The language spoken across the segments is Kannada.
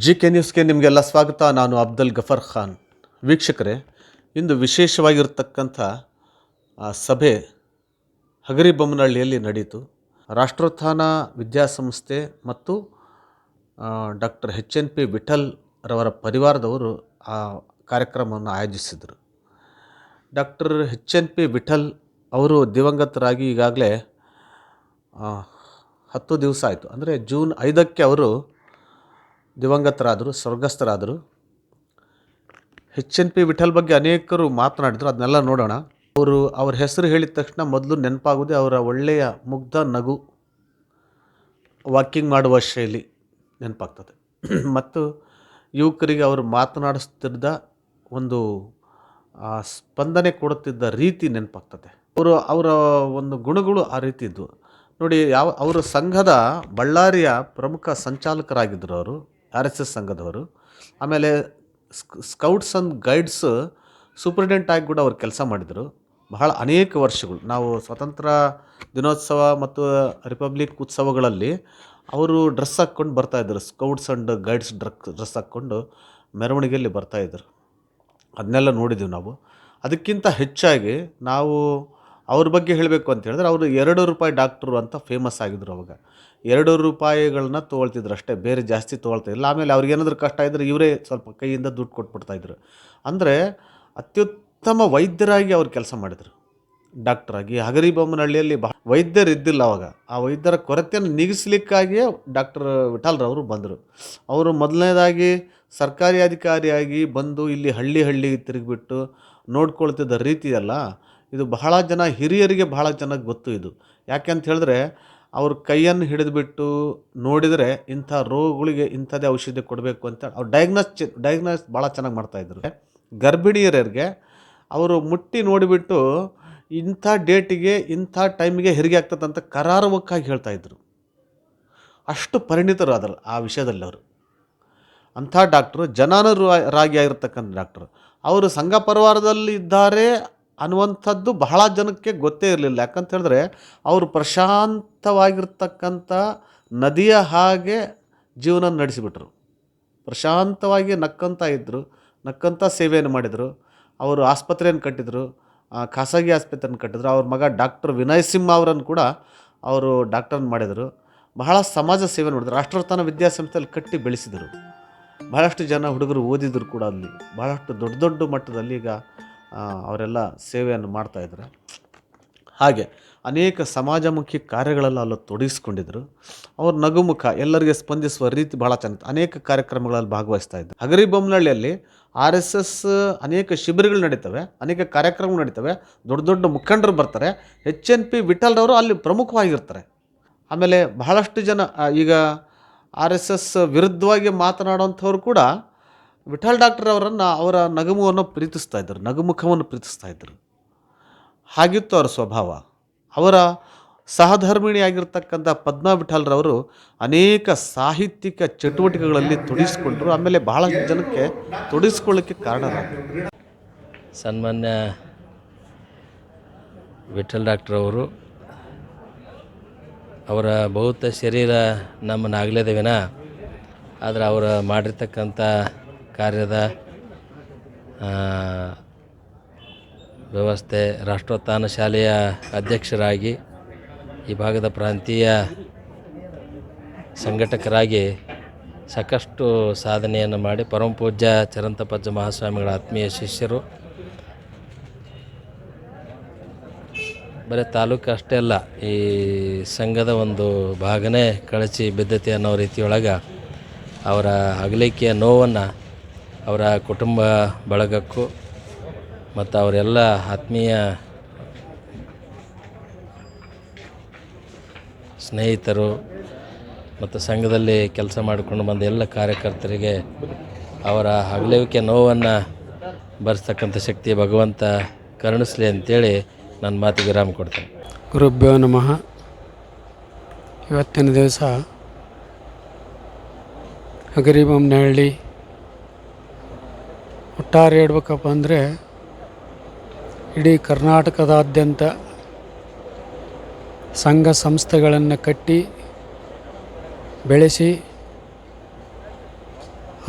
ಜಿ ಕೆ ನ್ಯೂಸ್ಗೆ ನಿಮಗೆಲ್ಲ ಸ್ವಾಗತ. ನಾನು ಅಬ್ದುಲ್ ಗಫರ್ ಖಾನ್. ವೀಕ್ಷಕರೇ, ಇಂದು ವಿಶೇಷವಾಗಿರ್ತಕ್ಕಂಥ ಸಭೆ ಹಗರಿಬೊಮ್ಮನಹಳ್ಳಿಯಲ್ಲಿ ನಡೆಯಿತು. ರಾಷ್ಟ್ರೋತ್ಥಾನ ವಿದ್ಯಾಸಂಸ್ಥೆ ಮತ್ತು ಡಾಕ್ಟರ್ ಎಚ್.ಎನ್.ಪಿ. ವಿಠಲ್ ರವರ ಪರಿವಾರದವರು ಆ ಕಾರ್ಯಕ್ರಮವನ್ನು ಆಯೋಜಿಸಿದರು. ಡಾಕ್ಟರ್ ಎಚ್.ಎನ್.ಪಿ. ವಿಠಲ್ ಅವರು ದಿವಂಗತರಾಗಿ ಈಗಾಗಲೇ 10 ದಿವಸ ಆಯಿತು. ಅಂದರೆ ಜೂನ್ 5ಕ್ಕೆ ಅವರು ದಿವಂಗತರಾದರು, ಸ್ವರ್ಗಸ್ಥರಾದರು. ಎಚ್.ಎನ್.ಪಿ. ವಿಠಲ್ ಬಗ್ಗೆ ಅನೇಕರು ಮಾತನಾಡಿದರು, ಅದನ್ನೆಲ್ಲ ನೋಡೋಣ. ಅವ್ರ ಹೆಸರು ಹೇಳಿದ ತಕ್ಷಣ ಮೊದಲು ನೆನಪಾಗುವುದೇ ಅವರ ಒಳ್ಳೆಯ ಮುಗ್ಧ ನಗು, ವಾಕಿಂಗ್ ಮಾಡುವ ಶೈಲಿ ನೆನಪಾಗ್ತದೆ. ಮತ್ತು ಯುವಕರಿಗೆ ಅವರು ಮಾತನಾಡಿಸ್ತಿದ್ದ ಒಂದು ಸ್ಪಂದನೆ ಕೊಡುತ್ತಿದ್ದ ರೀತಿ ನೆನಪಾಗ್ತದೆ. ಅವರ ಒಂದು ಗುಣಗಳು ಆ ರೀತಿ ಇದ್ವು ನೋಡಿ. ಅವರ ಸಂಘದ ಬಳ್ಳಾರಿಯ ಪ್ರಮುಖ ಸಂಚಾಲಕರಾಗಿದ್ದರು ಅವರು, RSS ಸಂಘದವರು. ಆಮೇಲೆ ಸ್ಕೌಟ್ಸ್ ಆ್ಯಂಡ್ ಗೈಡ್ಸ್ ಸೂಪರಿಂಟೆಂಡೆಂಟ್ ಆಗಿ ಕೂಡ ಅವರು ಕೆಲಸ ಮಾಡಿದರು ಬಹಳ ಅನೇಕ ವರ್ಷಗಳು. ನಾವು ಸ್ವತಂತ್ರ ದಿನೋತ್ಸವ ಮತ್ತು ರಿಪಬ್ಲಿಕ್ ಉತ್ಸವಗಳಲ್ಲಿ ಅವರು ಡ್ರೆಸ್ ಹಾಕ್ಕೊಂಡು ಬರ್ತಾಯಿದ್ರು. ಸ್ಕೌಟ್ಸ್ ಆ್ಯಂಡ್ ಗೈಡ್ಸ್ ಡ್ರೆಸ್ ಹಾಕ್ಕೊಂಡು ಮೆರವಣಿಗೆಯಲ್ಲಿ ಬರ್ತಾಯಿದ್ರು. ಅದನ್ನೆಲ್ಲ ನೋಡಿದ್ದೀವಿ ನಾವು. ಅದಕ್ಕಿಂತ ಹೆಚ್ಚಾಗಿ ನಾವು ಅವ್ರ ಬಗ್ಗೆ ಹೇಳಬೇಕು ಅಂತ ಹೇಳಿದ್ರೆ, ಅವರು 2 ರೂಪಾಯಿ ಡಾಕ್ಟ್ರು ಅಂತ ಫೇಮಸ್ ಆಗಿದ್ರು. ಅವಾಗ 2 ರೂಪಾಯಿಗಳನ್ನ ತೊಗೊಳ್ತಿದ್ರು ಅಷ್ಟೇ, ಬೇರೆ ಜಾಸ್ತಿ ತೊಗೊಳ್ತಿದ್ದಿಲ್ಲ. ಆಮೇಲೆ ಅವ್ರಿಗೇನಾದರೂ ಕಷ್ಟ ಇದ್ದರೆ ಇವರೇ ಸ್ವಲ್ಪ ಕೈಯಿಂದ ದುಡ್ಡು ಕೊಟ್ಬಿಡ್ತಾಯಿದ್ರು. ಅಂದರೆ ಅತ್ಯುತ್ತಮ ವೈದ್ಯರಾಗಿ ಅವ್ರು ಕೆಲಸ ಮಾಡಿದರು. ಡಾಕ್ಟ್ರಾಗಿ ಹಗರಿಬೊಮ್ಮನಹಳ್ಳಿಯಲ್ಲಿ ವೈದ್ಯರಿದ್ದಿಲ್ಲ ಅವಾಗ. ಆ ವೈದ್ಯರ ಕೊರತೆಯನ್ನು ನೀಗಿಸಲಿಕ್ಕಾಗಿಯೇ ಡಾಕ್ಟರ್ ವಿಠಲ್ರವರು ಬಂದರು. ಅವರು ಮೊದಲನೇದಾಗಿ ಸರ್ಕಾರಿ ಅಧಿಕಾರಿಯಾಗಿ ಬಂದು ಇಲ್ಲಿ ಹಳ್ಳಿಗೆ ತಿರುಗಿಬಿಟ್ಟು ನೋಡ್ಕೊಳ್ತಿದ್ದ ರೀತಿಯಲ್ಲ, ಇದು ಬಹಳ ಜನ ಹಿರಿಯರಿಗೆ ಬಹಳ ಚೆನ್ನಾಗಿ ಗೊತ್ತು ಇದು. ಯಾಕೆ ಅಂತ ಹೇಳಿದ್ರೆ, ಅವ್ರ ಕೈಯನ್ನು ಹಿಡಿದುಬಿಟ್ಟು ನೋಡಿದರೆ ಇಂಥ ರೋಗಗಳಿಗೆ ಇಂಥದ್ದೇ ಔಷಧಿ ಕೊಡಬೇಕು ಅಂತ ಅವ್ರು ಡಯಾಗ್ನೋಸ್ ಭಾಳ ಚೆನ್ನಾಗಿ ಮಾಡ್ತಾಯಿದ್ರು. ಗರ್ಭಿಣಿಯರಿಗೆ ಅವರು ಮುಟ್ಟಿ ನೋಡಿಬಿಟ್ಟು ಇಂಥ ಡೇಟಿಗೆ ಇಂಥ ಟೈಮಿಗೆ ಹೆರಿಗೆ ಆಗ್ತದೆ ಅಂತ ಕರಾರುವಕ್ಕಾಗಿ ಹೇಳ್ತಾಯಿದ್ರು. ಅಷ್ಟು ಪರಿಣಿತರು ಅದರ ಆ ವಿಷಯದಲ್ಲಿ ಅವರು. ಅಂಥ ಡಾಕ್ಟ್ರು, ಜನಾನುರಾಗಿ ಆಗಿರ್ತಕ್ಕಂಥ ಡಾಕ್ಟ್ರು. ಅವರು ಸಂಘ ಪರಿವಾರದಲ್ಲಿ ಇದ್ದಾರೆ ಅನ್ನುವಂಥದ್ದು ಬಹಳ ಜನಕ್ಕೆ ಗೊತ್ತೇ ಇರಲಿಲ್ಲ. ಯಾಕಂತ ಹೇಳಿದ್ರೆ, ಅವರು ಪ್ರಶಾಂತವಾಗಿರ್ತಕ್ಕಂಥ ನದಿಯ ಹಾಗೆ ಜೀವನ ನಡೆಸಿಬಿಟ್ರು. ಪ್ರಶಾಂತವಾಗಿ ನಕ್ಕಂತ ಇದ್ದರು, ನಕ್ಕಂಥ ಸೇವೆಯನ್ನು ಮಾಡಿದರು. ಅವರು ಆಸ್ಪತ್ರೆಯನ್ನು ಕಟ್ಟಿದರು, ಖಾಸಗಿ ಆಸ್ಪತ್ರೆಯನ್ನು ಕಟ್ಟಿದ್ರು. ಅವ್ರ ಮಗ ಡಾಕ್ಟರ್ ವಿನಯ್ ಸಿಂಹ ಅವರನ್ನು ಕೂಡ ಅವರು ಡಾಕ್ಟರನ್ನು ಮಾಡಿದರು. ಬಹಳ ಸಮಾಜ ಸೇವೆ ಮಾಡಿದ್ರು. ರಾಷ್ಟ್ರೋತ್ಥಾನ ವಿದ್ಯಾಸಂಸ್ಥೆಯಲ್ಲಿ ಕಟ್ಟಿ ಬೆಳೆಸಿದರು. ಬಹಳಷ್ಟು ಜನ ಹುಡುಗರು ಓದಿದ್ರು ಕೂಡ ಅಲ್ಲಿ. ಬಹಳಷ್ಟು ದೊಡ್ಡ ಮಟ್ಟದಲ್ಲಿ ಈಗ ಅವರೆಲ್ಲ ಸೇವೆಯನ್ನು ಮಾಡ್ತಾಯಿದ್ರು. ಹಾಗೆ ಅನೇಕ ಸಮಾಜಮುಖಿ ಕಾರ್ಯಗಳೆಲ್ಲ ಅಲ್ಲಿ ತೊಡಗಿಸ್ಕೊಂಡಿದ್ರು. ಅವ್ರ ನಗುಮುಖ, ಎಲ್ಲರಿಗೆ ಸ್ಪಂದಿಸುವ ರೀತಿ ಭಾಳ ಚೆನ್ನಾಗಿತ್ತು. ಅನೇಕ ಕಾರ್ಯಕ್ರಮಗಳಲ್ಲಿ ಭಾಗವಹಿಸ್ತಾ ಇದ್ದರು. ಹಗರಿಬೊಮ್ಮನಹಳ್ಳಿಯಲ್ಲಿ RSS ಅನೇಕ ಶಿಬಿರಗಳು ನಡೀತವೆ, ಅನೇಕ ಕಾರ್ಯಕ್ರಮಗಳು ನಡೀತವೆ, ದೊಡ್ಡ ಮುಖಂಡರು ಬರ್ತಾರೆ. ಎಚ್.ಎನ್.ಪಿ. ವಿಠಲ್ರವರು ಅಲ್ಲಿ ಪ್ರಮುಖವಾಗಿರ್ತಾರೆ. ಆಮೇಲೆ ಬಹಳಷ್ಟು ಜನ ಈಗ RSS ವಿರುದ್ಧವಾಗಿ ಮಾತನಾಡುವಂಥವ್ರು ಕೂಡ ವಿಠಲ್ ಡಾಕ್ಟರ್ ಅವರನ್ನು, ಅವರ ನಗುಮುಖವನ್ನು ಪ್ರೀತಿಸ್ತಾ ಇದ್ದರು. ಹಾಗಿತ್ತು ಅವರ ಸ್ವಭಾವ. ಅವರ ಸಹಧರ್ಮಿಣಿಯಾಗಿರ್ತಕ್ಕಂಥ ಪದ್ಮಾ ವಿಠಲ್ರವರು ಅನೇಕ ಸಾಹಿತ್ಯಿಕ ಚಟುವಟಿಕೆಗಳಲ್ಲಿ ತೊಡಗಿಸ್ಕೊಂಡ್ರು. ಆಮೇಲೆ ಬಹಳಷ್ಟು ಜನಕ್ಕೆ ತೊಡಗಿಸ್ಕೊಳ್ಳೋಕ್ಕೆ ಕಾರಣರಾದರು. ಸನ್ಮಾನ್ಯ ವಿಠಲ್ ಡಾಕ್ಟರ್ ಅವರು, ಅವರ ಭೌತ ಶರೀರ ನಮ್ಮನ್ನಾಗಲೇದ ವಿನ, ಆದರೆ ಅವರು ಮಾಡಿರ್ತಕ್ಕಂಥ ಕಾರ್ಯದ ವ್ಯವಸ್ಥೆ, ರಾಷ್ಟ್ರೋತ್ಥಾನ ಶಾಲೆಯ ಅಧ್ಯಕ್ಷರಾಗಿ, ಈ ಭಾಗದ ಪ್ರಾಂತೀಯ ಸಂಘಟಕರಾಗಿ ಸಾಕಷ್ಟು ಸಾಧನೆಯನ್ನು ಮಾಡಿ, ಪರಮಪೂಜ್ಯ ಚರಂತಪಜ್ಜ ಮಹಾಸ್ವಾಮಿಗಳ ಆತ್ಮೀಯ ಶಿಷ್ಯರು. ಬರೀ ತಾಲೂಕು ಅಷ್ಟೇ ಅಲ್ಲ, ಈ ಸಂಘದ ಒಂದು ಭಾಗನೇ ಕಳಚಿ ಬಿದ್ದತೆ ಅನ್ನೋ ರೀತಿಯೊಳಗೆ ಅವರ ಅಗಲಿಕೆಯ ನೋವನ್ನು ಅವರ ಕುಟುಂಬ ಬಳಗಕ್ಕೂ ಮತ್ತು ಅವರೆಲ್ಲ ಆತ್ಮೀಯ ಸ್ನೇಹಿತರು ಮತ್ತು ಸಂಘದಲ್ಲಿ ಕೆಲಸ ಮಾಡಿಕೊಂಡು ಬಂದ ಎಲ್ಲ ಕಾರ್ಯಕರ್ತರಿಗೆ ಅವರ ಅಗಲುವಿಕೆ ನೋವನ್ನು ಭರಿಸ್ತಕ್ಕಂಥ ಶಕ್ತಿ ಭಗವಂತ ಕರುಣಿಸಲಿ ಅಂತೇಳಿ ನನ್ನ ಮಾತಿಗೆ ವಿರಾಮ ಕೊಡ್ತೇನೆ. ಗುರುಭ್ಯೋ ನಮಃ. ಇವತ್ತಿನ ದಿವಸ ಹಗರಿಬೊಮ್ಮನಹಳ್ಳಿ ಒಟ್ಟಾರೆ ಹೇಳ್ಬೇಕಪ್ಪ ಅಂದರೆ ಇಡೀ ಕರ್ನಾಟಕದಾದ್ಯಂತ ಸಂಘ ಸಂಸ್ಥೆಗಳನ್ನು ಕಟ್ಟಿ ಬೆಳೆಸಿ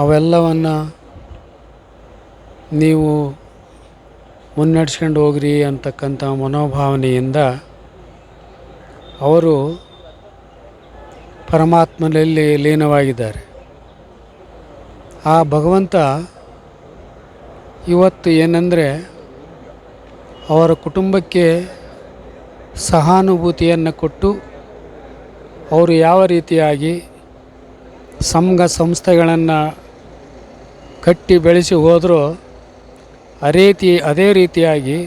ಅವೆಲ್ಲವನ್ನು ನೀವು ಮುನ್ನಡೆಸ್ಕೊಂಡು ಹೋಗ್ರಿ ಅಂತಕ್ಕಂಥ ಮನೋಭಾವನೆಯಿಂದ ಅವರು ಪರಮಾತ್ಮನಲ್ಲಿ ಲೀನವಾಗಿದ್ದಾರೆ. ಆ ಭಗವಂತ ಇವತ್ತು ಏನಂದರೆ ಅವರ ಕುಟುಂಬಕ್ಕೆ ಸಹಾನುಭೂತಿಯನ್ನು ಕೊಟ್ಟು ಅವರು ಯಾವ ರೀತಿಯಾಗಿ ಸಂಘ ಸಂಸ್ಥೆಗಳನ್ನು ಕಟ್ಟಿ ಬೆಳೆಸಿ ಹೋದರೂ ಅದೇ ರೀತಿಯಾಗಿ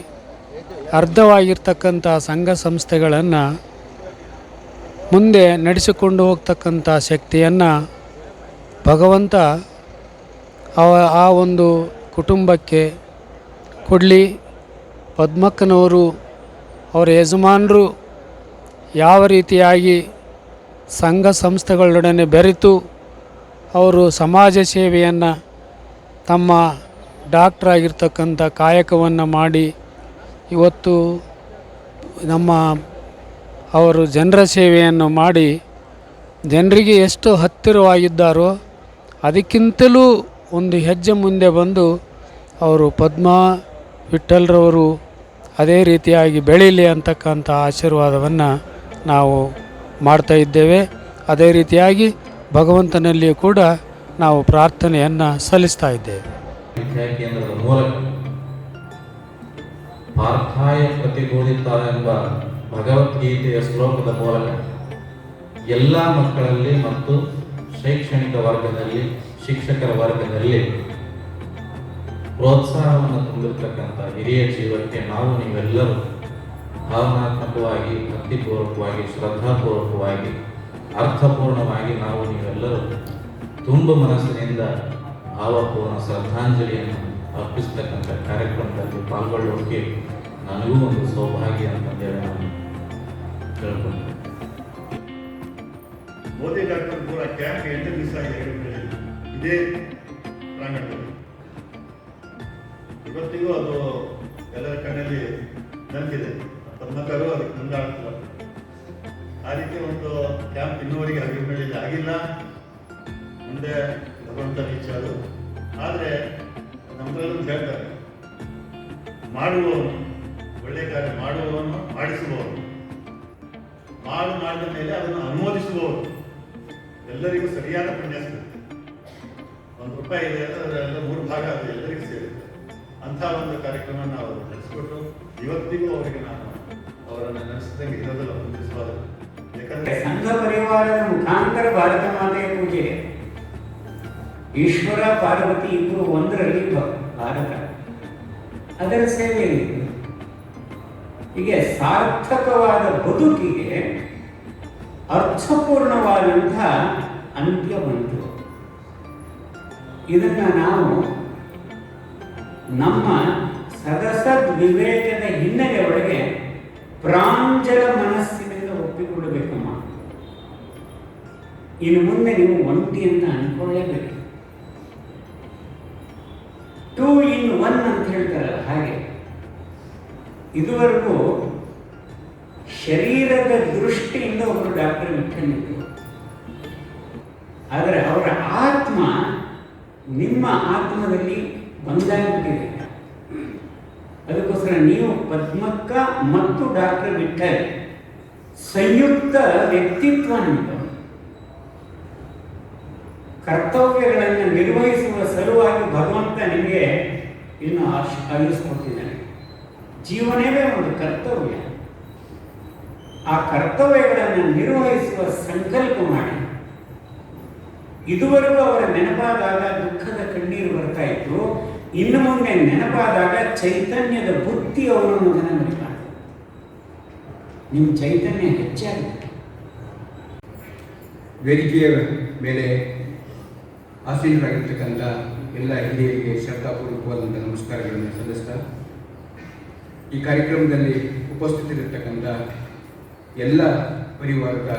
ಅರ್ಧವಾಗಿರ್ತಕ್ಕಂಥ ಸಂಘ ಸಂಸ್ಥೆಗಳನ್ನು ಮುಂದೆ ನಡೆಸಿಕೊಂಡು ಹೋಗ್ತಕ್ಕಂಥ ಶಕ್ತಿಯನ್ನು ಭಗವಂತ ಆ ಒಂದು ಕುಟುಂಬಕ್ಕೆ ಕೊಡಲಿ. ಪದ್ಮಕ್ಕನವರು ಅವರ ಯಜಮಾನರು ಯಾವ ರೀತಿಯಾಗಿ ಸಂಘ ಸಂಸ್ಥೆಗಳೊಡನೆ ಬೆರೆತು ಅವರು ಸಮಾಜ ಸೇವೆಯನ್ನು ತಮ್ಮ ಡಾಕ್ಟ್ರಾಗಿರ್ತಕ್ಕಂಥ ಕಾಯಕವನ್ನು ಮಾಡಿ ಇವತ್ತು ಅವರು ಜನರ ಸೇವೆಯನ್ನು ಮಾಡಿ ಜನರಿಗೆ ಎಷ್ಟು ಹತ್ತಿರವಾಗಿದ್ದಾರೋ ಅದಕ್ಕಿಂತಲೂ ಒಂದು ಹೆಜ್ಜೆ ಮುಂದೆ ಬಂದು ಅವರು ಪದ್ಮ ವಿಠ್ಠಲರವರು ಅದೇ ರೀತಿಯಾಗಿ ಬೆಳೀಲಿ ಅಂತಕ್ಕಂಥ ಆಶೀರ್ವಾದವನ್ನು ನಾವು ಮಾಡ್ತಾ ಇದ್ದೇವೆ. ಅದೇ ರೀತಿಯಾಗಿ ಭಗವಂತನಲ್ಲಿ ಕೂಡ ನಾವು ಪ್ರಾರ್ಥನೆಯನ್ನು ಸಲ್ಲಿಸ್ತಾ ಇದ್ದೇವೆ. ವಿದ್ಯಾಕೇಂದ್ರದ ಮೂಲಕ ಪಾರ್ಥಾಯ ಪ್ರತಿಬೋಧಿತ ಎಂಬ ಭಗವದ್ಗೀತೆಯ ಶ್ಲೋಕದ ಮೂಲಕ ಎಲ್ಲ ಮಕ್ಕಳಲ್ಲಿ ಮತ್ತು ಶೈಕ್ಷಣಿಕ ವರ್ಗದಲ್ಲಿ ಶಿಕ್ಷಕರ ವರ್ಗದಲ್ಲಿ ಪ್ರೋತ್ಸಾಹವನ್ನು ತುಂಬಿರ್ತಕ್ಕಂಥ ಹಿರಿಯ ಜೀವಕ್ಕೆ ನಾವು ನೀವೆಲ್ಲರೂ ಭಾವನಾತ್ಮಕವಾಗಿ, ಭಕ್ತಿಪೂರ್ವಕವಾಗಿ, ಶ್ರದ್ಧಾಪೂರ್ವಕವಾಗಿ, ಅರ್ಥಪೂರ್ಣವಾಗಿ ನಾವು ನೀವೆಲ್ಲರೂ ತುಂಬ ಮನಸ್ಸಿನಿಂದ ಭಾವಪೂರ್ಣ ಶ್ರದ್ಧಾಂಜಲಿಯನ್ನು ಅರ್ಪಿಸ್ತಕ್ಕಂಥ ಕಾರ್ಯಕ್ರಮದಲ್ಲಿ ಪಾಲ್ಗೊಳ್ಳುವಿಕೆ ನನಗೂ ಒಂದು ಸೌಭಾಗ್ಯ ಅಂತಂದೇಳಿ ನಾನು ತಿಳ್ಕೊಂಡೆ. ಮೋದಿ ಡಾಕ್ಟರ್ ಕೂಡ ಕ್ಯಾಂಪ್ 8 ದಿವಸ ಇದೇ ಪ್ರಾಂಗಣದಲ್ಲಿ ಇವತ್ತಿಗೂ ಅದು ಎಲ್ಲರ ಕಣ್ಣಲ್ಲಿ ನೆನಪಿದೆ. ಪದ್ಮಕರು ಅದಕ್ಕೆ ಮುಂದಾಡ್ತಿಲ್ಲ. ಆ ರೀತಿ ಒಂದು ಕ್ಯಾಂಪ್ ಇನ್ನೂವರೆಗೆ ಹರಿಮೇಲೆ ಆಗಿಲ್ಲ. ಮುಂದೆ ಭಗವಂತ ಇಚ್ಛೆ ಅದು. ಆದರೆ ನಮ್ಮದ್ರಲ್ಲೂ ಹೇಳ್ತಾರೆ, ಮಾಡುವವನು ಒಳ್ಳೆ ಕಾರ್ಯ ಮಾಡುವವನು ಮಾಡಿಸುವವನು, ಮಾಡಿದ ಮೇಲೆ ಅದನ್ನು ಅನುಮೋದಿಸುವವರು ಎಲ್ಲರಿಗೂ ಸರಿಯಾದ ಪುಣ್ಯ ಸಿಗುತ್ತೆ. ₹1 ಇದೆ ಅಂದರೆ ಅದರ 3 ಭಾಗ ಅದು ಎಲ್ಲರಿಗೂ ಸೇರುತ್ತೆ. ಅಂಥ ಒಂದು ಕಾರ್ಯಕ್ರಮ ನಾವು ನಡೆಸಿಕೊಟ್ಟು ಇವತ್ತಿಗೂ ಅವರಿಗೆ ನಾನು ಅವರನ್ನು ನೆನೆಸಿದಂಗೆ ಇರೋದಲ್ಲ ಒಂದು ವಿಶ್ವಾಸ. ಯಾಕಂದರೆ ಸಂಘ ಪರಿವಾರದ ಮುಖಾಂತರ ಭಾರತ ಮಾತೆಯ ಪೂಜೆ, ಈಶ್ವರ ಪಾರ್ವತಿ ಇಬ್ಬರು ಒಂದರಲ್ಲಿ ಭಾರತ, ಅದರ ಸೇವೆಯಲ್ಲಿ ಹೀಗೆ ಸಾರ್ಥಕವಾದ ಬದುಕಿಗೆ ಅರ್ಥಪೂರ್ಣವಾದಂಥ ಅಂತ್ಯ ಬಂತು. ಇದನ್ನು ನಾವು ನಮ್ಮ ಸದಸದ್ ವಿವೇಕದ ಹಿನ್ನೆಲೆ ಒಳಗೆ ಪ್ರಾಂಜಲ ಮನಸ್ಸಿನಿಂದ ಒಪ್ಪಿಕೊಳ್ಳಬೇಕಮ್ಮ. ಇನ್ನು ಮುಂದೆ ನೀವು ಒಂಟಿ ಅಂತ ಅನ್ಕೊಳ್ಳೇಬೇಕು. 2 in 1 ಅಂತ ಹೇಳ್ತಾರಲ್ಲ ಹಾಗೆ ಇದುವರೆಗೂ ಶರೀರದ ದೃಷ್ಟಿಯಿಂದ ಒಬ್ಬರು ಡಾಕ್ಟರ್ ವಿಠ್ಠಲಿದ್ರು. ಆದರೆ ಅವರ ಆತ್ಮ ನಿಮ್ಮ ಆತ್ಮದಲ್ಲಿ ಬಂದಾಗ್ಬಿಟ್ಟಿದೆ. ಅದಕ್ಕೋಸ್ಕರ ನೀವು ಪದ್ಮಕ್ಕ ಮತ್ತು ಡಾಕ್ಟರ್ ವಿಠ್ಠಲ್ ಸಂಯುಕ್ತ ವ್ಯಕ್ತಿತ್ವ ನಿಮ್ಮದು. ಕರ್ತವ್ಯಗಳನ್ನು ನಿರ್ವಹಿಸುವ ಸಲುವಾಗಿ ಭಗವಂತ ನಿಮಗೆ ಇನ್ನು ಆಯುಷ್ಕೊಟ್ಟಿದ್ದಾನೆ. ಜೀವನವೇ ಒಂದು ಕರ್ತವ್ಯ. ಆ ಕರ್ತವ್ಯಗಳನ್ನು ನಿರ್ವಹಿಸುವ ಸಂಕಲ್ಪ ಮಾಡಿ. ಇದುವರೆಗೂ ಅವರ ನೆನಪಾದಾಗ ದುಃಖದ ಕಣ್ಣೀರು ಬರ್ತಾ ಇತ್ತು. ಇನ್ನು ಮುಂದೆ ನೆನಪಾದಾಗ ಚೈತನ್ಯದ ಬುದ್ಧಿ ಅವರನ್ನು ನೆನಪು ಮಾಡ್ತಾರೆ. ನಿಮ್ಮ ಚೈತನ್ಯ ಹೆಚ್ಚಾಗಿದೆ. ವೇದಿಕೆಯ ಮೇಲೆ ಆಸೀನರಾಗಿರ್ತಕ್ಕಂಥ ಎಲ್ಲ ಹಿರಿಯರಿಗೆ ಶ್ರದ್ಧಾಪೂರ್ವಕವಾದಂಥ ನಮಸ್ಕಾರಗಳನ್ನು ಸಲ್ಲಿಸ್ತಾ, ಈ ಕಾರ್ಯಕ್ರಮದಲ್ಲಿ ಉಪಸ್ಥಿತರಿರ್ತಕ್ಕಂಥ ಎಲ್ಲ ಪರಿವಾರದ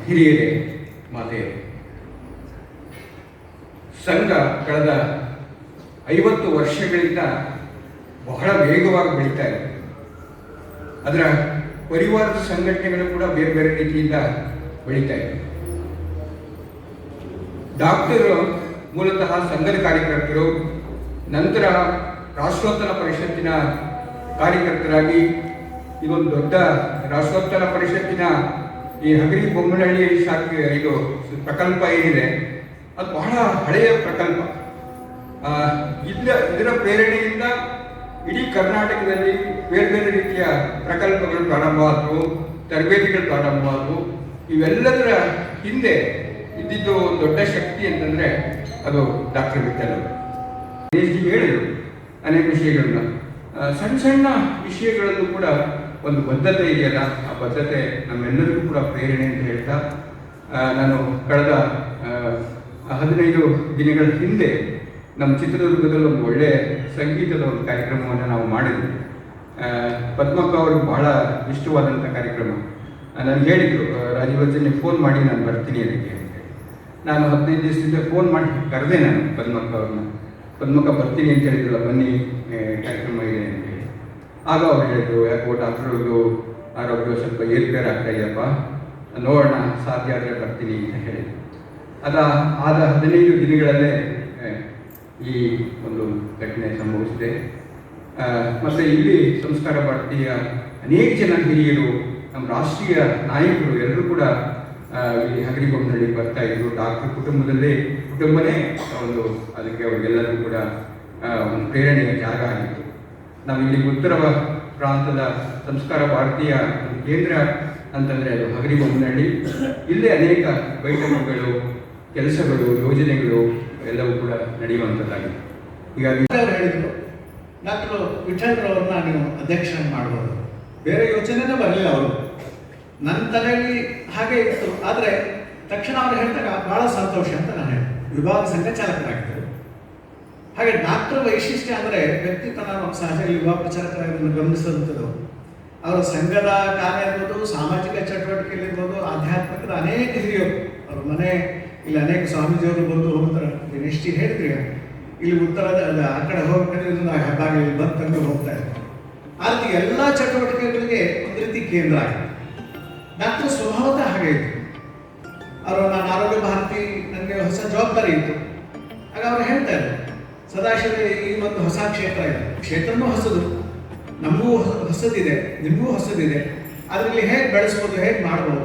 ಹಿರಿಯರೇ, ಮಾತೆಯರು, ಸಂಘ ಕಳೆದ 50 ವರ್ಷಗಳಿಂದ ಬಹಳ ವೇಗವಾಗಿ ಬೆಳೀತಾ ಇದೆ. ಅದರ ಪರಿವಾರದ ಸಂಘಟನೆಗಳು ಕೂಡ ಬೇರೆ ಬೇರೆ ರೀತಿಯಿಂದ ಬೆಳೀತಾ ಇದೆ. ಡಾಕ್ಟರು ಮೂಲತಃ ಸಂಘದ ಕಾರ್ಯಕರ್ತರು, ನಂತರ ರಾಷ್ಟ್ರೋತ್ತರ ಪರಿಷತ್ತಿನ ಕಾರ್ಯಕರ್ತರಾಗಿ ಇದೊಂದು ದೊಡ್ಡ ರಾಷ್ಟ್ರೋತ್ತರ ಪರಿಷತ್ತಿನ ಈ ಹಗರಿ ಬೊಮ್ಮನಹಳ್ಳಿ ಶಾಖೆ ಇದು ಪ್ರಕಲ್ಪ ಏನಿದೆ ಅದು ಬಹಳ ಹಳೆಯ ಪ್ರಕಲ್ಪ. ಇದರ ಪ್ರೇರಣೆಯಿಂದ ಇಡೀ ಕರ್ನಾಟಕದಲ್ಲಿ ಬೇರೆ ಬೇರೆ ರೀತಿಯ ಪ್ರಕಲ್ಪಗಳು ಪ್ರಾರಂಭವಾದವು, ತರಬೇತಿಗಳು ಪ್ರಾರಂಭವಾದವು. ಇವೆಲ್ಲದರ ಹಿಂದೆ ಇದ್ದಿದ್ದು ದೊಡ್ಡ ಶಕ್ತಿ ಅಂತಂದರೆ ಅದು ಡಾಕ್ಟರ್ ವಿಠಲ್ ಅವರು. ಹೇಳಿದರು ಅನೇಕ ವಿಷಯಗಳನ್ನ, ಸಣ್ಣ ಸಣ್ಣ ವಿಷಯಗಳಲ್ಲೂ ಕೂಡ ಒಂದು ಬದ್ಧತೆ ಇದೆಯಲ್ಲ, ಆ ಬದ್ಧತೆ ನಮ್ಮೆಲ್ಲರಿಗೂ ಕೂಡ ಪ್ರೇರಣೆ ಅಂತ ಹೇಳ್ತಾ, ನಾನು ಕಳೆದ 15 ದಿನಗಳ ಹಿಂದೆ ನಮ್ಮ ಚಿತ್ರದುರ್ಗದಲ್ಲಿ ಒಂದು ಒಳ್ಳೆಯ ಸಂಗೀತದ ಒಂದು ಕಾರ್ಯಕ್ರಮವನ್ನು ನಾವು ಮಾಡಿದ್ವಿ. ಪದ್ಮಕ್ಕ ಅವ್ರಿಗೆ ಬಹಳ ಇಷ್ಟವಾದಂಥ ಕಾರ್ಯಕ್ರಮ. ನನಗೆ ಹೇಳಿದರು, ರಾಜೀವರ್ಜನ್ಗೆ ಫೋನ್ ಮಾಡಿ ನಾನು ಬರ್ತೀನಿ ಅದಕ್ಕೆ ಅಂತ. ನಾನು 15 ದಿವಸದಿಂದ ಫೋನ್ ಮಾಡಿ ಕರೆದೆ ನಾನು ಪದ್ಮಕ್ಕ ಅವ್ರನ್ನ. ಪದ್ಮಕ್ಕ ಬರ್ತೀನಿ ಅಂತ ಹೇಳಿದ್ರಲ್ಲ, ಬನ್ನಿ ಕಾರ್ಯಕ್ರಮ ಇದೆ ಅಂತ ಹೇಳಿ. ಆಗ ಅವ್ರು ಹೇಳಿದ್ರು, ಯಾಕೋ ಡಾಕ್ಟ್ರದ್ದು ಆರೋಗ್ಯ ಸ್ವಲ್ಪ ಏರ್ಪೇರ್ ಆಗ್ತಾ ಇದೆಯಪ್ಪ, ನೋಡೋಣ, ಸಾಧ್ಯ ಆದರೆ ಬರ್ತೀನಿ ಅಂತ ಹೇಳಿದ್ರು. ಆದ 15 ದಿನಗಳಲ್ಲೇ ಈ ಒಂದು ಘಟನೆ ಸಂಭವಿಸಿದೆ. ಮತ್ತು ಇಲ್ಲಿ ಸಂಸ್ಕಾರ ಭಾರತೀಯ ಅನೇಕ ಜನ ಹಿರಿಯರು, ನಮ್ಮ ರಾಷ್ಟ್ರೀಯ ನಾಯಕರು ಎಲ್ಲರೂ ಕೂಡ ಇಲ್ಲಿ ಹಗರಿಬೊಮ್ಮನಹಳ್ಳಿ ಬರ್ತಾ ಇದ್ರು. ಡಾಕ್ಟರ್ ಕುಟುಂಬನೇ ಒಂದು ಅದಕ್ಕೆ ಅವರಿಗೆಲ್ಲರೂ ಕೂಡ ಒಂದು ಪ್ರೇರಣೆಯ ಜಾಗ ಆಗಿತ್ತು. ನಾವಿಲ್ಲಿ ಉತ್ತರ ಪ್ರಾಂತದ ಸಂಸ್ಕಾರ ಭಾರತೀಯ ಕೇಂದ್ರ ಅಂತಂದರೆ ಅದು ಹಗರಿಬೊಮ್ಮನಹಳ್ಳಿ. ಇಲ್ಲೇ ಅನೇಕ ಬೈಠಕಗಳು, ಕೆಲಸಗಳು, ಯೋಜನೆಗಳು ಎಲ್ಲವೂ ಕೂಡ ನಡೆಯುವಂಥದ್ದಾಗಿದೆ. ಹೀಗಾಗಿ ಅವರು ಹೇಳಿದರು, ಡಾಕ್ಟರ್ ವಿಠಲ್ರವ್ರನ್ನ ನೀವು ಅಧ್ಯಕ್ಷ ಮಾಡ್ಬೋದು. ಬೇರೆ ಯೋಚನೆನೇ ಬರಲಿಲ್ಲ ಅವರು. ನನ್ನ ತಲೆಯಲ್ಲಿ ಹಾಗೆ ಇತ್ತು. ಆದರೆ ತಕ್ಷಣ ಅವ್ರು ಹೇಳಿದಾಗ ಭಾಳ ಸಂತೋಷ ಅಂತ ನಾನು ಹೇಳಿದೆ. ವಿಭಾಗ ಸಂಘಚಾಲಕರಾಗಿದ್ದರು. ಹಾಗೆ ಡಾಕ್ಟರ್ ವೈಶಿಷ್ಟ್ಯ ಅಂದರೆ ವ್ಯಕ್ತಿತ್ವ. ನಾನು ಸಹಜ ಯುವ ಪ್ರಚಾರಕರಾಗಿ ಗಮನಿಸಿದಂಥದ್ದು ಅವರ ಸಂಘದ ಕಾರ್ಯ ಇರ್ಬೋದು, ಸಾಮಾಜಿಕ ಚಟುವಟಿಕೆಯಲ್ಲಿರ್ಬೋದು, ಆಧ್ಯಾತ್ಮಿಕದ ಅನೇಕ ಹಿರಿಯರು ಅವ್ರ ಮನೆ ಇಲ್ಲಿ ಅನೇಕ ಸ್ವಾಮೀಜಿಯವರು ಬಂದು ಹೋಗ್ತಾರೆ. ನೆಕ್ಸ್ಟ್ ಹೇಳಿದ್ರಿ, ಇಲ್ಲಿ ಉತ್ತರದ ಆ ಕಡೆ ಹೋಗ್ಬೇಕಂದ್ರೆ ಇದನ್ನ ಹೆಬ್ಬಾಗಿ ಇಲ್ಲಿ ಬಂದು ತಂದು ಹೋಗ್ತಾ ಇದ್ದಾರೆ. ಆ ರೀತಿ ಎಲ್ಲ ಚಟುವಟಿಕೆಗಳಿಗೆ ಒಂದು ರೀತಿ ಕೇಂದ್ರ ಆಗಿದೆ. ಡಾಕ್ಟರ್ ಸ್ವಭಾವತಃ ಹಾಗೆ ಇತ್ತು. ಅವರು ನಾನು ಆರೋಗ್ಯ ಭಾರತಿ, ನನಗೆ ಹೊಸ ಜವಾಬ್ದಾರಿ ಇತ್ತು. ಆಗ ಅವ್ರು ಹೇಳ್ತಾ ಇದ್ರು, ಸದಾಶಿವ ಈ ಒಂದು ಹೊಸ ಕ್ಷೇತ್ರ ಇದೆ, ಕ್ಷೇತ್ರನೂ ಹೊಸದು, ನಮಗೂ ಹೊಸದಿದೆ, ನಿಮಗೂ ಹೊಸದಿದೆ, ಅದರಲ್ಲಿ ಹೇಗೆ ಬೆಳೆಸ್ಬೋದು, ಹೇಗೆ ಮಾಡ್ಬೋದು,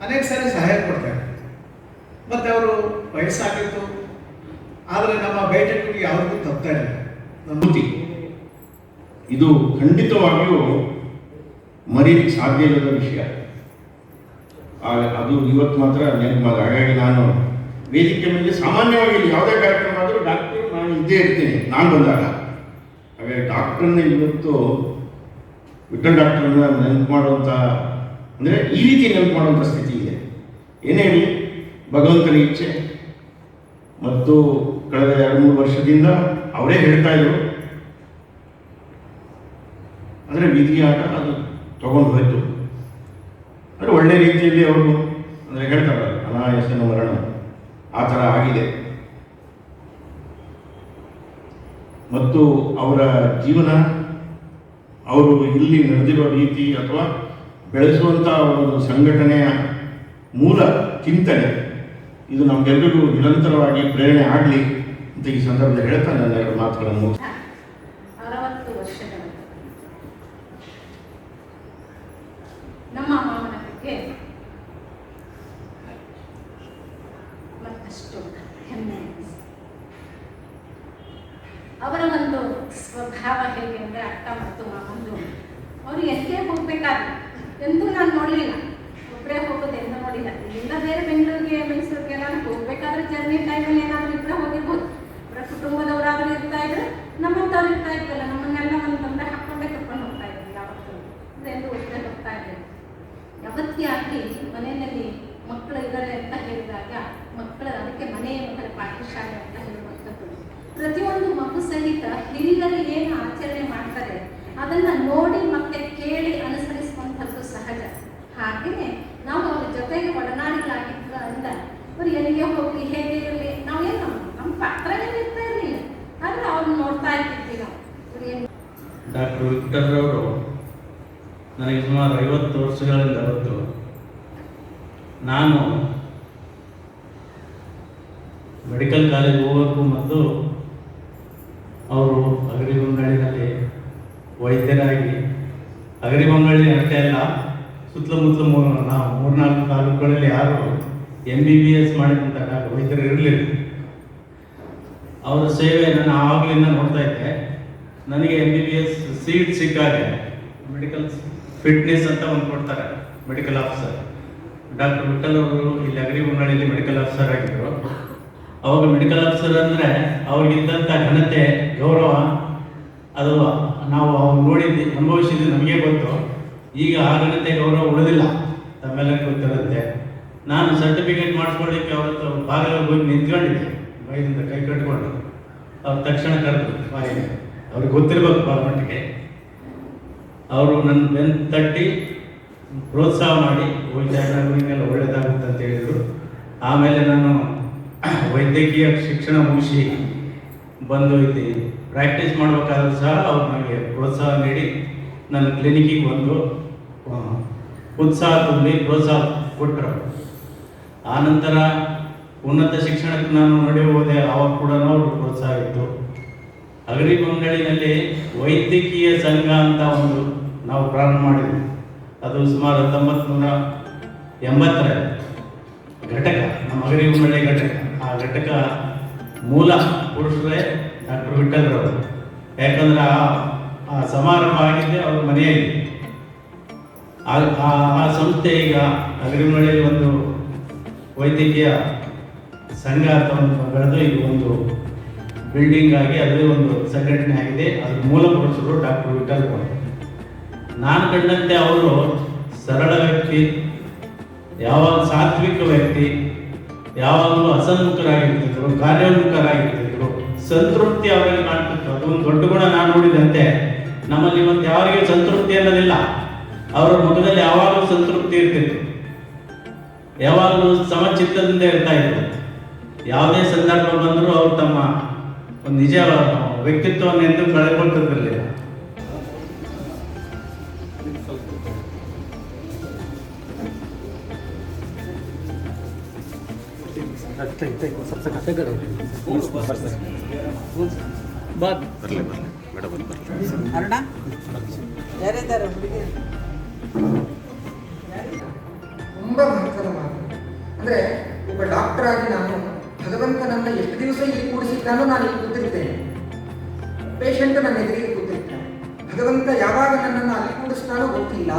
ಅನೇಕ ಸಾರಿ ಸಹಾಯ ಕೊಡ್ತಾರೆ. ಮತ್ತು ಅವರು ವಯಸ್ಸಾಗಿತ್ತು, ಆದರೆ ನಮ್ಮ ಬೇಟೆಗಳಿಗೆ ಯಾರಿಗೂ ತಪ್ತಾ ಇಲ್ಲ. ನಮ್ಮ ಇದು ಖಂಡಿತವಾಗಿಯೂ ಮರೀಲಿಕ್ಕೆ ಸಾಧ್ಯ ಇಲ್ಲದ ವಿಷಯ. ಅದು ಇವತ್ತು ಮಾತ್ರ ನೆನಪು. ಹಾಗಾಗಿ ನಾನು ವೇದಿಕೆ ಮೇಲೆ ಸಾಮಾನ್ಯವಾಗಿ ಇಲ್ಲಿ ಯಾವುದೇ ಕಾರ್ಯಕ್ರಮ ಆದರೂ ಡಾಕ್ಟ್ರು ನಾನು ಇದ್ದೇ ಇರ್ತೀನಿ ನಾನು ಬಂದಾಗ. ಹಾಗಾಗಿ ಡಾಕ್ಟ್ರನ್ನ ಇವತ್ತು ವಿಠಲ್ ಡಾಕ್ಟ್ರನ್ನ ನೆನಪು ಮಾಡುವಂಥ, ಅಂದರೆ ಈ ರೀತಿ ನೆನಪು ಮಾಡುವಂಥ ಸ್ಥಿತಿ ಇದೆ. ಏನೇ ಹೇಳಿ, ಭಗವಂತನ ಇಚ್ಛೆ. ಮತ್ತು ಕಳೆದ 2-3 ವರ್ಷದಿಂದ ಅವರೇ ಹೇಳ್ತಾ ಇದ್ರು, ಅಂದರೆ ವಿಧಿ ಆಟ ಅದು ತಗೊಂಡು ಹೋಯಿತು. ಅಂದರೆ ಒಳ್ಳೆ ರೀತಿಯಲ್ಲಿ ಅವರು ಅಂದರೆ ಹೇಳ್ತಾರಲ್ಲ, ಅನಾಯಾಸನ ಮರಣ ಆ ಥರ ಆಗಿದೆ. ಮತ್ತು ಅವರ ಜೀವನ, ಅವರು ಇಲ್ಲಿ ನಡೆದಿರೋ ರೀತಿ ಅಥವಾ ಬೆಳೆಸುವಂಥ ಒಂದು ಸಂಘಟನೆಯ ಮೂಲ ಚಿಂತನೆ, ಇದು ನಮಗೆಲ್ಲರಿಗೂ ನಿರಂತರವಾಗಿ ಪ್ರೇರಣೆ ಆಗಲಿ ಅಂತ ಈ ಸಂದರ್ಭದಲ್ಲಿ ಹೇಳ್ತಾ ನನ್ನ 2 ಮಾತುಗಳನ್ನು 60 ವರ್ಷಗಳ ನಮ್ಮ ಮಾವನಕ್ಕೆ ಮತ್ತಷ್ಟು ಹೆಮ್ಮೆ. ಅವರ ಒಂದು ಸ್ವಭಾವ ಹೇಗೆ ಅಂದರೆ, ಅಕ್ಕ ಮತ್ತು ಮಾವಂದು ಅವರು ಎಷ್ಟೇ ಹೋಗ್ಬೇಕಾದ್ರೆ ಎಂದೂ ನಾನು ನೋಡಲಿಲ್ಲ, ಒಬ್ಬರೇ ಹೋಗೋದು ಎಂದೂ ನೋಡಿಲ್ಲ. ಇಲ್ಲಿಂದ ಬೇರೆ ಬೆಂಗಳೂರಿಗೆ, ಮೈಸೂರಿಗೆ ನಾನು ಹೋಗ್ಬೇಕಾದ್ರೆ ಜರ್ನಿ ಟೈಮಲ್ಲಿ ಏನಾದರೂ ಇದ್ರೆ ಹೋಗಿರ್ಬೋದು. ಅವರ ಕುಟುಂಬದವರಾದರೂ ಇರ್ತಾ ಇದ್ರು, ನಮ್ಮಂಥವ್ರು ಇರ್ತಾ ಇದ್ದಲ್ಲ, ನಮ್ಮನ್ನೆಲ್ಲ ಒಂದು ತಂದೆ ಹಾಕ್ಕೊಂಡೇ ಕರ್ಕೊಂಡು ಹೋಗ್ತಾ ಇದ್ವಿ. ಯಾವತ್ತೂ ಎಂದು ಒಬ್ಬರೇ ಹೋಗ್ತಾ ಇದ್ದೆ. ಯಾವತ್ತಿಯಾಗಿ ಮನೆಯಲ್ಲಿ ಮಕ್ಕಳು ಇದ್ದಾರೆ ಅಂತ ಹೇಳಿದಾಗ, ಮಕ್ಕಳು ಅದಕ್ಕೆ ಮನೆಯ ಮಕ್ಕಳ ಪಾಠಶಾಲೆ ಅಂತ ಹೇಳುವಂಥದ್ದು. ಪ್ರತಿಯೊಂದು ಮಗು ಸಹಿತ ಹಿರಿಯರು ಏನು ಆಚರಣೆ ಮಾಡ್ತಾರೆ ಅದನ್ನು ನೋಡಿ ಮತ್ತೆ ಕೇಳಿ ಅನುಸರಿಸುವಂಥದ್ದು ಸಹಜ. ಹಾಗೆಯೇ ನಾವು ಅವ್ರ ಜೊತೆಗೆ ಒಡನಾಡಿಗಳಾಗಿದ್ದರಿಂದ ಅವ್ರು ಎಲ್ಲಿಗೆ ಹೋಗಿ ಹೇಗೆ ಇರಲಿ, ನಾವೇನು ನಮ್ಮ ಪತ್ರನೇ ಇರ್ತಾ ಇರಲಿಲ್ಲ, ಆದರೆ ಅವ್ರನ್ನ ನೋಡ್ತಾ ಇರ್ತಿದ್ವಿ ನಾವು. ಡಾಕ್ಟರ್ ವಿಠಲ್ರವರು ನನಗೆ ಸುಮಾರು 50 ವರ್ಷಗಳಿಂದ ಗೊತ್ತು. ನಾನು ಮೆಡಿಕಲ್ ಕಾಲೇಜ್ ಹೋಗೋಕ್ಕೂ ಮೊದಲು ಅವರು ಅಗರಿಬೊಮ್ಮನಹಳ್ಳಿನಲ್ಲಿ ವೈದ್ಯರಾಗಿ, ಅಗರಿಬೊಮ್ಮನಹಳ್ಳಿ ಅಷ್ಟೇ ಅಲ್ಲ, ಸುತ್ತಮುತ್ತಲು ನಾವು 3-4 ತಾಲೂಕುಗಳಲ್ಲಿ ಯಾರು MBBS ಮಾಡಿದಂಥ ವೈದ್ಯರು ಇರಲಿಲ್ಲ. ಅವರ ಸೇವೆ ನಾನು ಆವಾಗಲಿಂದ ನೋಡ್ತಾ ಇದ್ದೆ. ನನಗೆ MBBS ಸೀಟ್ ಸಿಕ್ಕಾಗ ಮೆಡಿಕಲ್ ಫಿಟ್ನೆಸ್ ಅಂತ ಒಂದು ಕೊಡ್ತಾರೆ, ಮೆಡಿಕಲ್ ಆಫೀಸರ್. ಡಾಕ್ಟರ್ ವಿಠಲ್ ಅವರು ಇಲ್ಲಿ ಅಗರಿಬೊಮ್ಮನಹಳ್ಳಿಯಲ್ಲಿ ಮೆಡಿಕಲ್ ಆಫೀಸರ್ ಆಗಿದ್ದರು. ಅವಾಗ ಮೆಡಿಕಲ್ ಆಫೀಸರ್ ಅಂದರೆ ಅವ್ರಿಗಿದ್ದಂಥ ಘನತೆ, ಗೌರವ, ಅದು ನಾವು ಅವ್ರು ನೋಡಿದ್ದು, ಅನುಭವಿಸಿದ್ದು ನಮಗೆ ಗೊತ್ತು. ಈಗ ಆ ಘನತೆ, ಗೌರವ ಉಳಿದಿಲ್ಲ, ತಮ್ಮೆಲ್ಲ ಗೊತ್ತಿರುತ್ತೆ. ನಾನು ಸರ್ಟಿಫಿಕೇಟ್ ಮಾಡಿಸ್ಕೊಳ್ಳಿಕ್ಕೆ ಅವತ್ತು ಬಾಗಿಲು ಹೋಗಿ ನಿಂತ್ಕೊಂಡಿದ್ದೆ, ಬಾಯಿಂದ ಕೈ ಕಟ್ಕೊಂಡು. ಅವ್ರು ತಕ್ಷಣ ಕರೆದು ಬಾಯಿಗೆ, ಅವ್ರಿಗೆ ಗೊತ್ತಿರ್ಬೇಕು ಭಾಳ ಮಟ್ಟಿಗೆ. ಅವರು ನನ್ನ ಬೆನ್ನು ತಟ್ಟಿ ಪ್ರೋತ್ಸಾಹ ಮಾಡಿ ವೈದ್ಯರಿಗೆಲ್ಲ ಒಳ್ಳೆಯದಾಗುತ್ತೆ ಅಂತ ಹೇಳಿದರು. ಆಮೇಲೆ ನಾನು ವೈದ್ಯಕೀಯ ಶಿಕ್ಷಣ ಮುಗಿಸಿ ಬಂದು ಇಲ್ಲಿ ಪ್ರಾಕ್ಟೀಸ್ ಮಾಡಬೇಕಾದ್ರೂ ಸಹ ಅವ್ರು ನನಗೆ ಪ್ರೋತ್ಸಾಹ ನೀಡಿ ನನ್ನ ಕ್ಲಿನಿಕ್ಕಿಗೆ ಬಂದು ಉತ್ಸಾಹ ತುಂಬಿ ಪ್ರೋತ್ಸಾಹ ಕೊಟ್ಟರು. ಆನಂತರ ಉನ್ನತ ಶಿಕ್ಷಣಕ್ಕೆ ನಾನು ನಡೆ ಹೋದೆ, ಆವಾಗ ಕೂಡ ಅವರು ಪ್ರೋತ್ಸಾಹ ಇತ್ತು. ಅಗರಿಬೊಮ್ಮನಹಳ್ಳಿನಲ್ಲಿ ವೈದ್ಯಕೀಯ ಸಂಘ ಅಂತ ಒಂದು ನಾವು ಪ್ರಾರಂಭ ಮಾಡಿದ್ವಿ. ಅದು ಸುಮಾರು 1980ರ ಘಟಕ, ನಮ್ಮ ಅಗರಿಬೊಮ್ಮನಹಳ್ಳಿ ಘಟಕ. ಆ ಘಟಕ ಮೂಲ ಪುರುಷರೇ ಡಾಕ್ಟರ್ ವಿಠಲ್ರವರು. ಯಾಕಂದ್ರೆ ಆ ಸಮಾರಂಭ ಆಗಿದ್ದೆ ಅವ್ರ ಮನೆಯಲ್ಲಿ. ಆ ಸಂಸ್ಥೆ ಈಗ ಅಗರಿಬೊಮ್ಮನಹಳ್ಳಿಯಲ್ಲಿ ಒಂದು ವೈದ್ಯಕೀಯ ಸಂಘ ಅಂತ ಒಂದು ಬೆಳೆದು ಈಗ ಒಂದು ಬಿಲ್ಡಿಂಗ್ ಆಗಿ ಅದೇ ಒಂದು ಸಂಘಟನೆ ಆಗಿದೆ. ಅದ್ರ ಮೂಲ ಪುರುಷರು ಡಾಕ್ಟರ್ ವಿಠಲ್ ಅವರು. ನಾನು ಕಂಡಂತೆ ಅವರು ಸರಳ ವ್ಯಕ್ತಿ, ಯಾವಾಗ ಸಾತ್ವಿಕ ವ್ಯಕ್ತಿ, ಯಾವಾಗಲೂ ಅಸನ್ಮುಖರಾಗಿರ್ತಿದ್ರು, ಕಾರ್ಯೋನ್ಮುಖರಾಗಿರ್ತಿದ್ರು, ಸಂತೃಪ್ತಿ ಅವರಲ್ಲಿ ಕಾಣ್ತಿತ್ತು. ಅದೊಂದು ದೊಡ್ಡ ಗುಣ ನಾನು ನೋಡಿದಂತೆ. ನಮ್ಮಲ್ಲಿ ಇವತ್ತು ಯಾರಿಗೂ ಸಂತೃಪ್ತಿ ಅನ್ನೋದಿಲ್ಲ. ಅವರ ಮುಖದಲ್ಲಿ ಯಾವಾಗಲೂ ಸಂತೃಪ್ತಿ ಇರ್ತಿತ್ತು, ಯಾವಾಗಲೂ ಸಮಚಿತ್ತದಿಂದ ಇರ್ತಾ ಇದ್ರು. ಯಾವುದೇ ಸಂದರ್ಭ ಬಂದರೂ ಅವರು ತಮ್ಮ ಒಂದು ನಿಜ ವ್ಯಕ್ತಿತ್ವವನ್ನು ಎಂದು ಕಳೆದುಕೊಳ್ತಿರಲಿಲ್ಲ. ತುಂಬ ಮಹತ್ವದ ಮಾತು. ಅಂದರೆ ಒಬ್ಬ ಡಾಕ್ಟರ್ ಆಗಿ ನಾನು ಭಗವಂತನನ್ನ ಎಷ್ಟು ದಿವಸ ಇಲ್ಲಿ ಕೂಡಿಸಿದ್ದಾನೋ ನಾನು ಇಲ್ಲಿ ಕೂತಿರ್ತೇನೆ, ಪೇಷಂಟ್ ನನ್ನ ಎದುರಿಗೆ ಕೂತಿರ್ತಾನೆ. ಭಗವಂತ ಯಾವಾಗ ನನ್ನನ್ನು ಅಲ್ಲಿ ಕೂಡಿಸ್ತಾನೋ ಗೊತ್ತಿಲ್ಲ.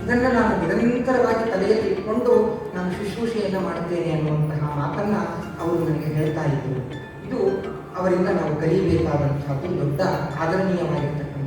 ಇದನ್ನು ನಾನು ನಿರಂತರವಾಗಿ ತಲೆಯಲ್ಲಿ ಇಟ್ಕೊಂಡು ನಾನು ಶುಶ್ರೂಷೆಯನ್ನು ಮಾಡುತ್ತೇನೆ ಅನ್ನುವಂತಹ ಮಾತನ್ನು ಅವರು ನನಗೆ ಹೇಳ್ತಾ ಇದ್ದರು. ಇದು ಅವರಿಂದ ನಾವು ಕಲಿಯಬೇಕಾದಂತಹದ್ದು ದೊಡ್ಡ ಆದರಣೀಯವಾಗಿರ್ತಕ್ಕಂಥ